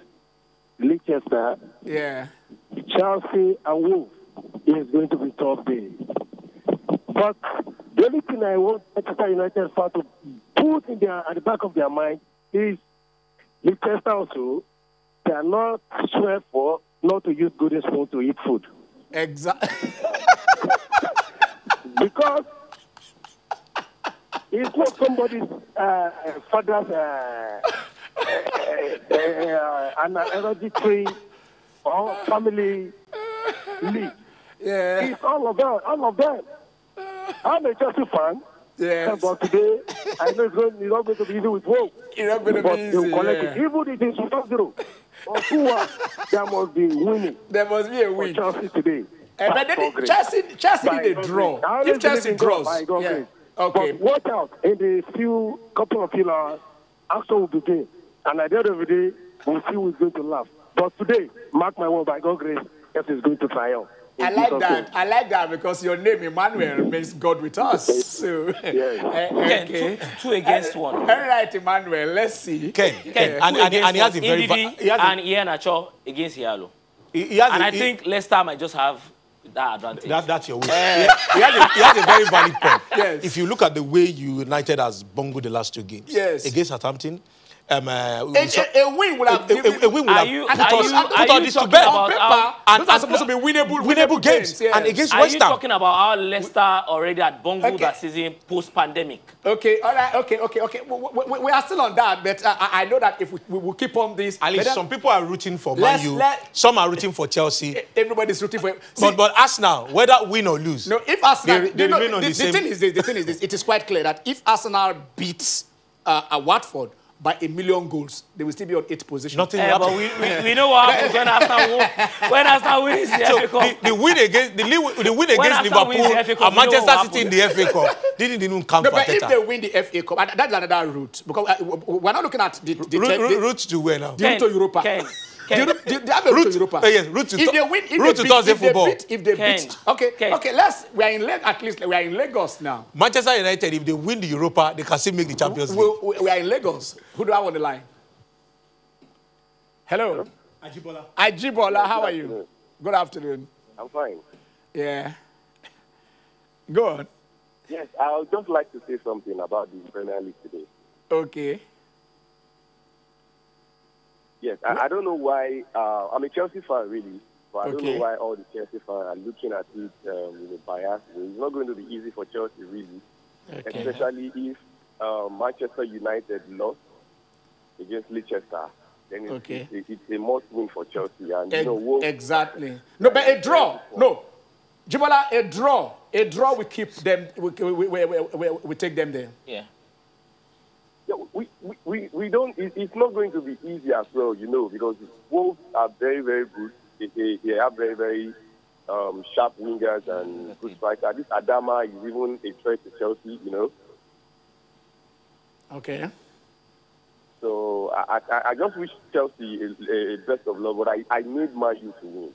Leicester. Yeah. Chelsea and Wolves is going to be tough day. But the only thing I want Manchester United fans to put in at the back of their mind is Leicester also, they are not swear for not to use golden spoon to eat food. Exactly. Because it's not somebody's father's an hereditary or family league. Yeah. It's all of them. All of them. I'm a Chelsea fan. Yes. But today, I know it's not going to be easy with Wolves. It's not going to be easy. Even if it is 2-0 or 2-1, there must be winning. There must be a win. For Chelsea today. But then Chelsea need a draw. If Chelsea draws, yeah. Okay. But watch out. In the couple of hours, action will begin. And at the end of the day, we'll see who's going to laugh. But today, mark my word, by God's grace, Chelsea is going to triumph. I like that. I like that because your name, Emmanuel, means God with us. So, okay. Two against one. All right, Emmanuel. Let's see. Ken. And he has a very... And Ian Acho against Yalo. I think Leicester might just have that advantage. That's your way. He has a very valid point. Yes. If you look at the way United has bungled the last 2 games, yes, against Southampton, a win will have given... A win will have put all this to bed. On paper, those are supposed to be winnable games. Yes. And against West Ham. Are you talking about how Leicester already had bungled that season post-pandemic? Okay, all right, okay. We are still on that, but I know that if we will keep on this... At least some people are rooting for Man U, some are rooting for Chelsea. Everybody's rooting for... But Arsenal, whether win or lose, no, if Arsenal... they remain on the same... The thing is this, it is quite clear that if Arsenal beats Watford by 1 million goals, they will still be on 8th position. Nothing happened. But we know what happens when Arsenal wins the FA Cup. The win against Liverpool and Manchester City in the FA Cup didn't even count for but if they win the FA Cup, that's another route. Because we're not looking at the route to where now? The route to Europa. They have a route to Europa. Yes, route to Thursday football. If they beat, okay. We are in Lagos now. Manchester United, if they win the Europa, they can still make the Champions League. We are in Lagos. Who do I have on the line? Hello. Ajibola, how are you? Good afternoon. I'm fine. Yeah. Go on. Yes, I would just like to say something about the Premier League today. Okay. Yes, I don't know why. I'm a Chelsea fan, really, but I don't know why all the Chelsea fans are looking at it in a biased way. It's not going to be easy for Chelsea, really, especially if Manchester United lost against Leicester. Then it's a must-win for Chelsea. And, exactly. No, but a draw. No. Jibola, a draw. A draw will keep them, we take them there. Yeah. Yeah, we don't. It's not going to be easy as well, because Wolves are very, very good. They have very, very sharp wingers and good strikers. This Adama is even a threat to Chelsea, Okay. So I just wish Chelsea a best of luck, but I need Man U to win.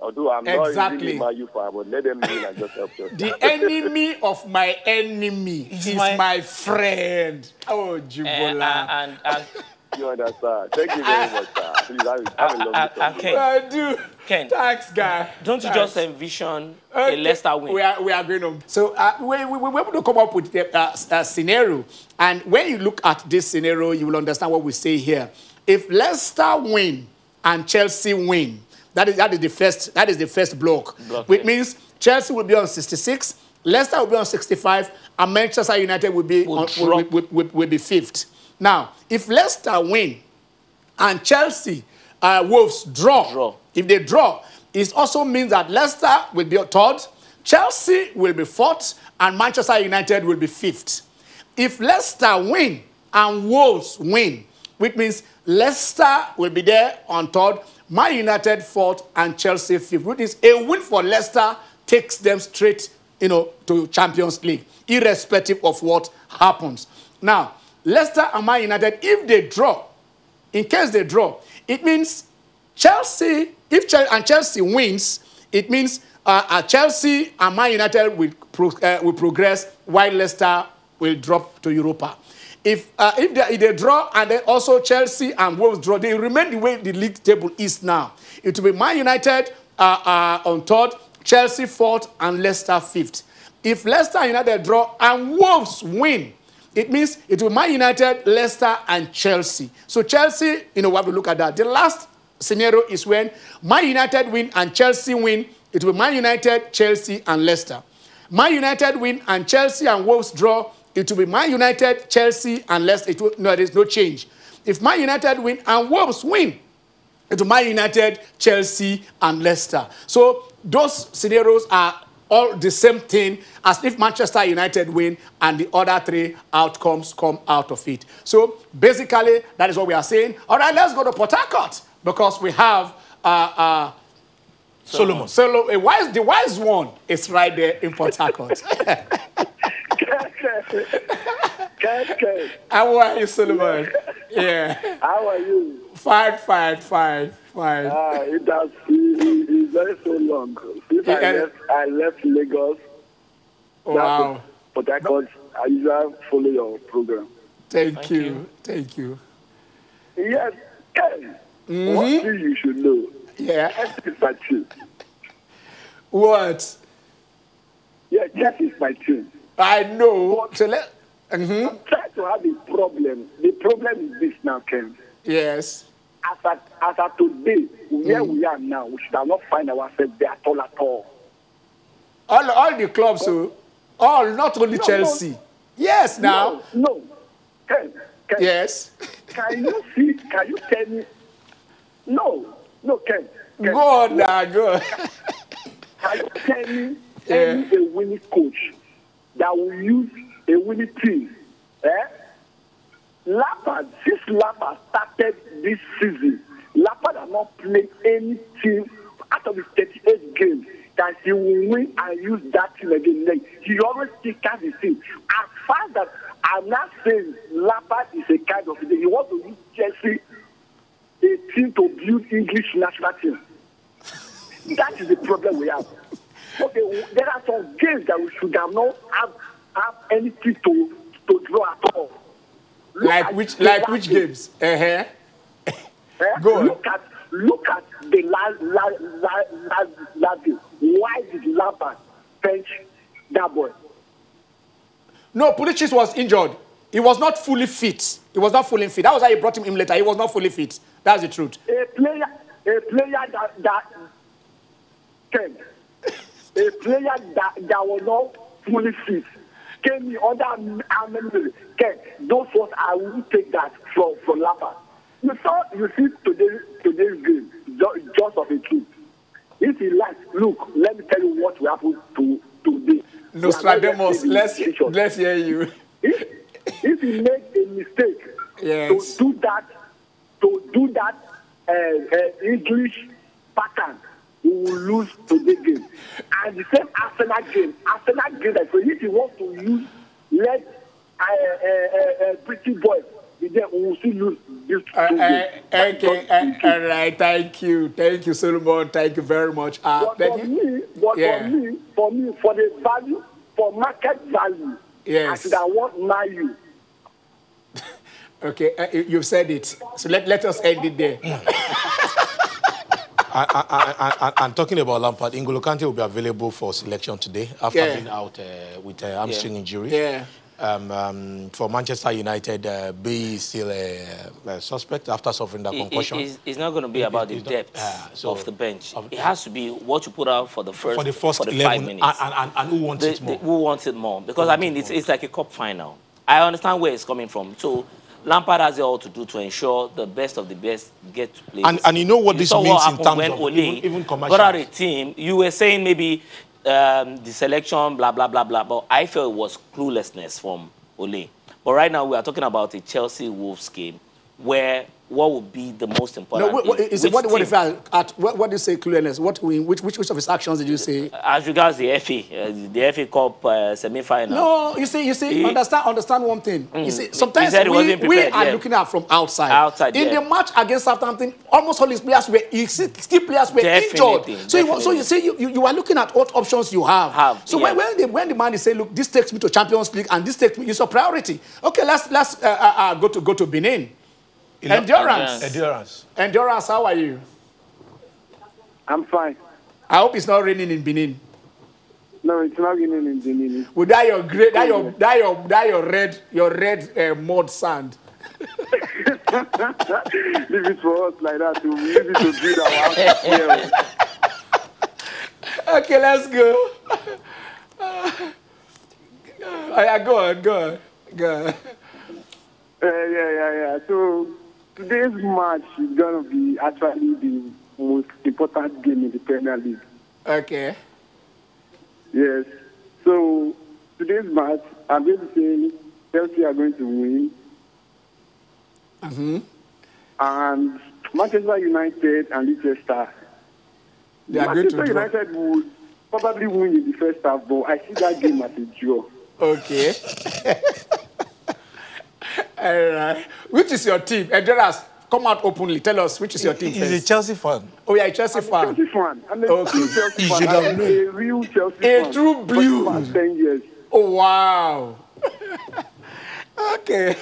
Although I'm not really Man U fan, but let them win and just help Chelsea. The enemy of my enemy is my friend. Oh, Jibola. And you understand. Thank you very much, sir. Please have a lovely time. I do. Ken, thanks, guy. Don't you just envision a Leicester win? We are going on. So we're able to come up with a scenario. And when you look at this scenario, you will understand what we say here. If Leicester win and Chelsea win, that is the first block. Which means Chelsea will be on 66, Leicester will be on 65, and Manchester United will be will be fifth. Now, if Leicester win and Chelsea Wolves draw, if they draw, it also means that Leicester will be third, Chelsea will be fourth, and Manchester United will be fifth. If Leicester win and Wolves win, which means Leicester will be there on third, Man United fourth, and Chelsea fifth. Which is a win for Leicester takes them straight, to Champions League, irrespective of what happens. Now, Leicester and Man United, if they draw, in case they draw, it means Chelsea, if Chelsea wins, it means Chelsea and Man United will progress while Leicester will drop to Europa. If they draw and then also Chelsea and Wolves draw, they remain the way the league table is now. It will be Man United on third, Chelsea fourth, and Leicester fifth. If Leicester and United draw and Wolves win, it means it will be Man United, Leicester, and Chelsea. So Chelsea, we have to look at that. The last scenario is when Man United win and Chelsea win. It will be Man United, Chelsea, and Leicester. Man United win and Chelsea and Wolves draw. It will be Man United, Chelsea, and Leicester. There is no change. If Man United win and Wolves win, it will be Man United, Chelsea, and Leicester. So those scenarios are all the same thing as if Manchester United win and the other 3 outcomes come out of it. So basically, that is what we are saying. All right, let's go to Port Harcourt because we have Solomon. The wise one is right there in Port Harcourt. How are you, Solomon? Yeah. How are you? Fine. It's very so long. Since I left Lagos. Wow. But I usually follow your program. Thank you. Yes. One thing you should know. Yeah. Chess is my team. What? Yeah, chess is my team. I know. So I'm trying to have a problem. The problem is this now, Ken. Yes. As of today, where we are now, we should not find ourselves there at all. All the clubs, not only Chelsea. Yes, now. No. Ken. Yes. Can you tell me? No, Ken. Go on now, go. Can you tell me a winning coach that will use a winning team? Since Lampard started this season, Lampard has not played any team out of his 38 games that he will win and use that team again. He always takes the team. As far as that, I'm not saying Lampard is a kind of he wants to use Chelsea, a team to build English national team. That is the problem we have. Okay, there are some games that we should have not have anything to draw at all. Like which games? Go on. Look at the last game. Why did Lampard bench that boy? No, Pulisic was injured. He was not fully fit. That was why he brought him in later. He was not fully fit. That's the truth. A player that was not fully fit came in under how many minutes? Those ones I will take that from Lampard. You see today's game, just of a truth. If he likes, look, let me tell you what will happen today. Nostradamus, let's hear you. If he makes a mistake to do that English pattern, we will lose today's game. And the same Arsenal game that if he wants to use pretty boys, then we will still lose this okay, all right, thank you, Solomon, thank you very much. For the value, for market value, yes. I should have want Mayu. Okay, you've said it, so let us end it there. I'm talking about Lampard. N'Golo Kante will be available for selection today after being out with hamstring injury. Yeah. For Manchester United, B is still a suspect after suffering that concussion. It's not going to be about the depth of the bench. It has to be what you put out for the first 11, 5 minutes. And who wants it more? Who wants it more? Because, I mean, it's like a cup final. I understand where it's coming from. So Lampard has it all to do to ensure the best of the best get to play. And you know what this means in terms when of Ole even commercial. got out a team, you were saying maybe the selection, blah, blah, blah, blah. But I felt it was cluelessness from Ole. But right now we are talking about a Chelsea-Wolves game where what would be the most important? No, what do you say cluelessness? Which of his actions did you say? As regards the FA Cup semi-final. No, you see, understand one thing. You see, sometimes we are looking at from outside. In the match against Southampton, almost all his players were injured. So you see, you are looking at what options you have. So when the man is saying, look, this takes me to Champions League and this takes me, it's a priority. Okay, let's go to Benin. Endurance, how are you? I'm fine. I hope it's not raining in Benin. No, it's not raining in Benin. With your red mud sand. Leave it for us like that. We'll use it to build our house. Okay, let's go. Go on. Yeah. So today's match is going to be actually the most important game in the Premier League. Okay. Yes. So today's match, I'm going to say Chelsea are going to win. And Manchester United and Leicester. Manchester United will probably win in the first half, but I see that game as a draw. Okay. All right. Which is your team? Edras, come out openly. Tell us which is your team. He's a Chelsea fan. Oh, yeah, a Chelsea fan. I'm a Chelsea fan. I'm a true Chelsea fan. I'm a real Chelsea fan. A true blue. For 10 years. Oh, wow. Okay.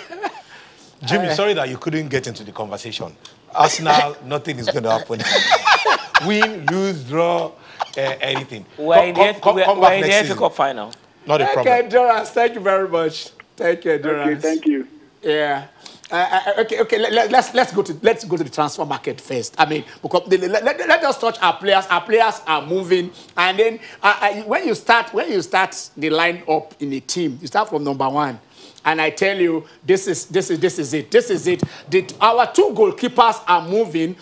Jimmy, sorry that you couldn't get into the conversation. Arsenal, nothing is going to happen. Win, lose, draw, anything. We're in the FA Cup final. Not a problem. Okay, Endurance, thank you very much. Thank you, Endurance. Okay, thank you. Yeah. Okay. Let's go to the transfer market first. I mean, because let us touch our players. Our players are moving, and then when you start the line up in a team, you start from number 1. And I tell you, this is it. Our 2 goalkeepers are moving.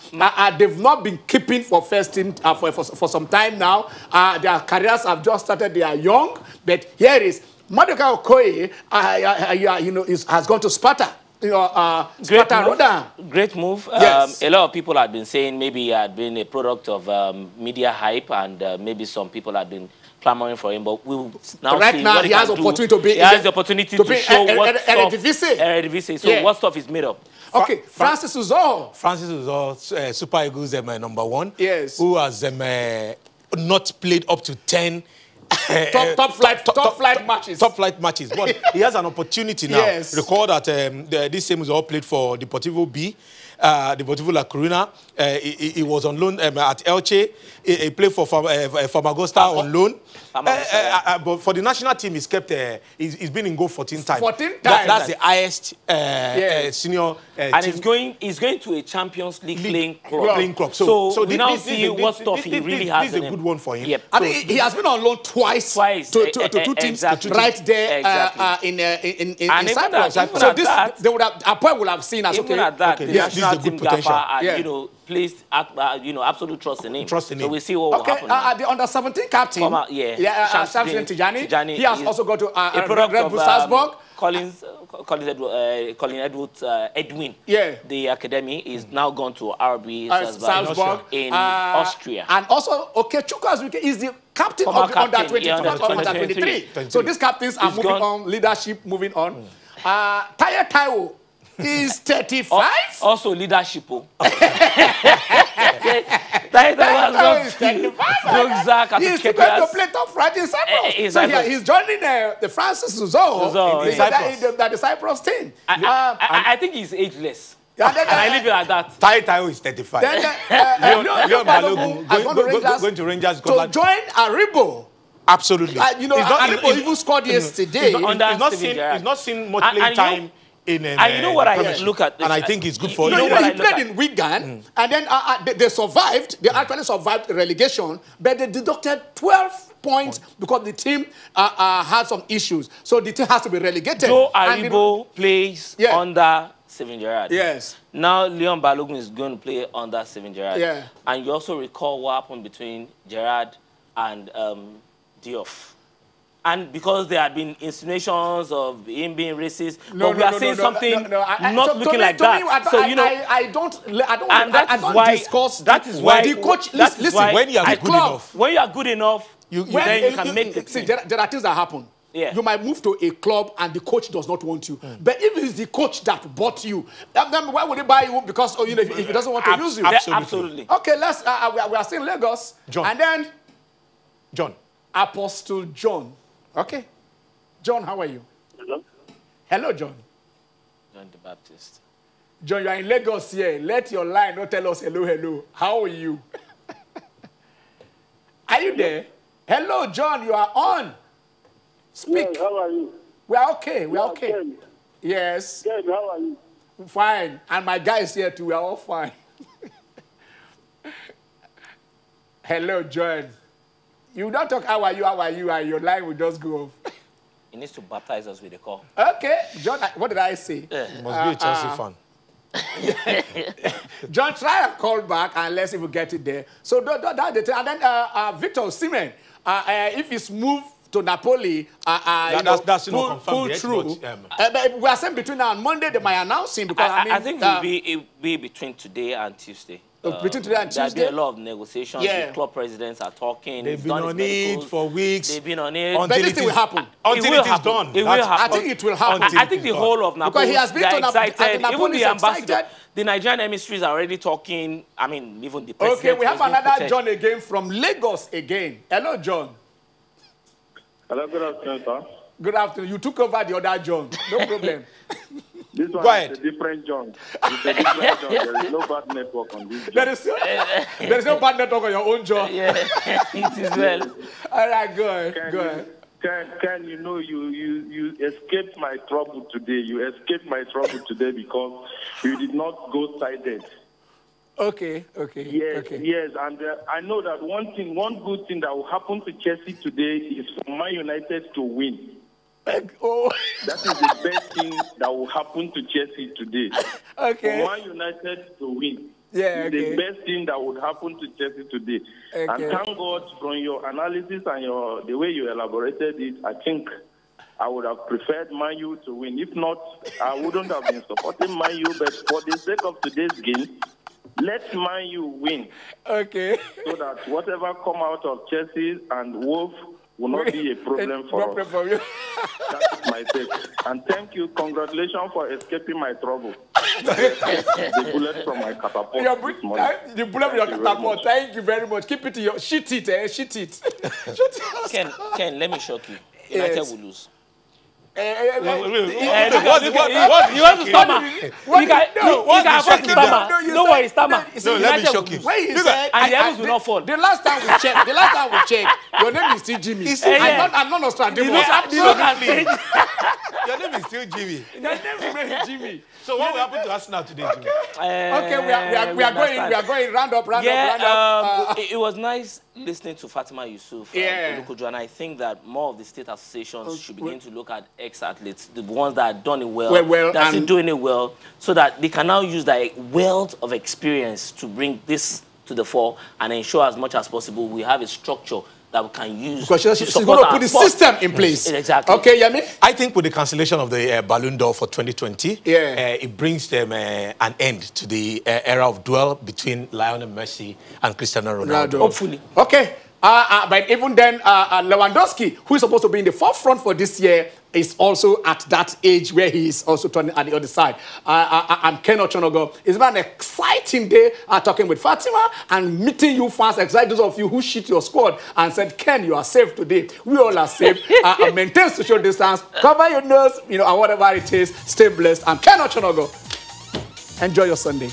They've not been keeping for first team for some time now. Their careers have just started. They are young, but here it is. Maduka Okoye, has gone to Sparta. Great move. Yes. A lot of people had been saying maybe he had been a product of media hype, and maybe some people had been clamoring for him, but we'll now see what he has opportunity to be. He has the opportunity to show what Eredivisie. So what stuff is made up. Okay, Francis Uzoho. Francis Uzoho, Super Eagles number 1. Yes. Who has not played up to 10 top flight matches. Top flight matches. But he has an opportunity now. Yes. Recall that this same Uzoho played for Deportivo B. Deportivo La Coruña. He was on loan at Elche. He played for Famagosta on loan. But for the national team, he's kept. He's been in goal 14 times. 14 times. That's the highest senior. And he's going to a Champions League playing club. So we now see what stuff he really has. This is a good one for him. Yep. And he has been on loan twice to 2 teams right there in Cyprus. So Apoel would have seen as okay. At that, the national team potential. Placed absolute trust in him. So we see what will happen. The under-17 captain, Samson Tijani, he has also got to Red Bull Salzburg. Colin Edwards, Edwin, the academy, is now gone to RB Salzburg in Austria. And also, Okechukwu is the captain of the under-23. So these captains are moving on, leadership moving on. Taye Taiwo is 35. Also leadership. He's going to play top right in Cyprus. So he's joining the Francis Uzoho in the Cyprus team. I think he's ageless. And I leave it at that. Taye Taiwo is 35. Leon Balogun going to Rangers. To join Aribo. Absolutely. Aribo even scored yesterday. He's not seen much playing time. And you know what I look at? And I think it's good for him. He played in Wigan, and then they survived. They actually survived relegation, but they deducted 12 points because the team had some issues. So the team has to be relegated. Joe Aribo plays under Steven Gerrard. Yes. Now Leon Balogun is going to play under Steven Gerrard. Yeah. And you also recall what happened between Gerrard and Diouf. And because there had been insinuations of him being racist, but we are saying something not looking like that. So you know, I don't discuss. That is why the coach. Listen, when you are good enough, when you are good enough, then you can make the. See, there are things that happen. Yeah. You might move to a club and the coach does not want you. But if it's the coach that bought you, then why would he buy you? Because if he doesn't want to use you. Absolutely. Okay, let's. We are still in Lagos. John. And then John. Apostle John. Okay. John, how are you? Hello. Hello, John. John the Baptist. John, you are in Lagos here. Let your line not tell us hello, hello. How are you? Are you there? Hello, John, you are on. Speak. Yes, how are you? We are okay. We are okay. Ken. Yes. Ken, how are you? Fine. And my guy is here too. We are all fine. Hello, John. You don't talk how are you, and your line will just go off. He needs to baptize us with a call. Okay. John, what did I say? You must be a Chelsea fan. John, try and call back and let's see if we get it there. So that's the thing. And then Victor Osimhen, if he's moved to Napoli, that's not confirmed yet, through. But we are saying between now and Monday they might announce him because I think it'll be between today and Tuesday. Between today and Tuesday? There'll be a lot of negotiations. Yeah. The club presidents are talking. They've been on it for weeks. They've been on it. But this thing will happen. Until it is done. It will happen. I think it will happen. I think the whole of Napoli, because he has been excited. Even the ambassador, excited. The Nigerian emissaries are already talking. I mean, even the president. Okay, we have another John again from Lagos again. Hello, John. Hello, good afternoon, sir. Good afternoon. You took over the other John. No problem. This one is a different John. It's a different John. There is no bad network on this John. There is no bad network on your own John. Yeah, it is well. All right, go ahead. Ken, you know, you escaped my trouble today. You escaped my trouble today because you did not go sided. Okay. Yes, and I know that one good thing that will happen to Chelsea today is for Man United to win. Oh. That is the best thing that will happen to Chelsea today. Okay. For Man United to win. Yeah, okay. The best thing that would happen to Chelsea today. Okay. And thank God from your analysis and the way you elaborated it, I think I would have preferred Man U to win. If not, I wouldn't have been supporting Man U, but for the sake of today's game, let Man U win. Okay. So that whatever come out of Chelsea and Wolves will not be a problem for us. That's my take. And thank you. Congratulations for escaping my trouble. The bullet from my catapult. The bullet from your catapult. Thank you very much. Keep it to your... Shit it, shit it. Ken, let me shock you. United will lose. You want to stammer? You can stammer. No worries, stammer. No, let me shock you. And the heavens will not fall. The last time we checked, your name is still Jimmy. I'm not Nostradamus. Your name is still Jimmy. Your name remains Jimmy. So what will happen to Arsenal today, Jimmy? Okay, we are going round up. It was nice listening to Fatima Yusuf and I think that more of the state associations should begin to look at ex-athletes, the ones that are done it well, that's doing it well, so that they can now use their wealth of experience to bring this to the fore and ensure as much as possible we have a structure that we can use. Because she's going to put the system in place. Exactly. Okay, Yemi? I think with the cancellation of the Ballon d'Or for 2020, it brings them an end to the era of duel between Lionel Messi and Cristiano Ronaldo. Hopefully. Okay. But even then, Lewandowski, who is supposed to be in the forefront for this year, is also at that age where he is also turning at the other side. I'm Ken Ochonogo. It's been an exciting day talking with Fatima and meeting you fans, excited those of you who shit your squad and said, Ken, you are safe today. We all are safe. Maintain social distance, cover your nose, and whatever it is, stay blessed. I'm Ken Ochonogo. Enjoy your Sunday.